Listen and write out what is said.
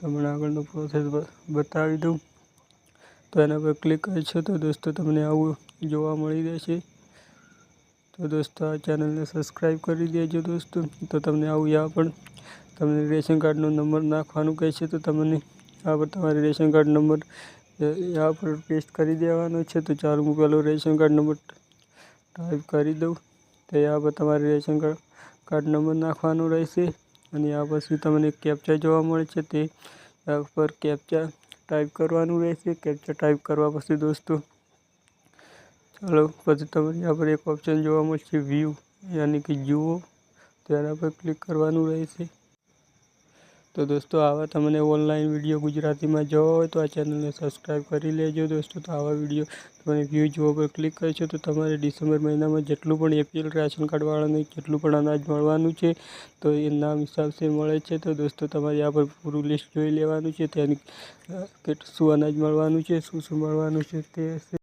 તમને આગળનો પ્રોસેસ બતાવી દઉં। તો એના પર ક્લિક કરશો તો દોસ્તો તમને આવું જોવા મળી રહેશે। તો દોસ્તો આ ચેનલને સબસ્ક્રાઈબ કરી દેજો દોસ્તો। તો તમને આવું यहाँ પણ તમને રેશન કાર્ડનો નંબર નાખવાનું કહેશે। તો તમને यहाँ पर તમારે રેશન કાર્ડ નંબર यहाँ पर પેસ્ટ કરી દેવાનો છે। તો ચાલો હું પહેલો રેશન કાર્ડ નંબર ટાઈપ કરી દઉં। તો यहाँ पर તમારે રેશન કાર્ડ નંબર નાખવાનો રહેશે અને यहाँ પછી તમને કેપ્ચા જોવા મળે છે। તે यहाँ पर કેપ્ચા टाइप करवानुं रहेशे। कैप्चा टाइप करवा पछी दोस्तों चलो पछी तमने यहाँ पर एक ऑप्शन जोवा मळशे व्यू यानी कि जुओ। तो एना पर क्लिक करवानुं रहेशे। तो दोस्तों आवा तमने ऑनलाइन विडियो गुजराती में जोवा होय तो आ चेनल ने सब्सक्राइब करी लेजो दोस्तों। तो आवा विडियो तमने व्यू जुओ पर क्लिक करशो तो तमारे डिसेम्बर महीना में जेटलुं पण एपीएल राशन कार्ड वाळाने जेटलुं पण अनाज मळवानुं छे तो ए नाम हिसाब से मळे छे। तो दोस्तों तमारे यहाँ पर पूरुं लिस्ट जोई लेवानुं छे। तेनी शुं अनाज मळवानुं छे, शुं मळवानुं छे ते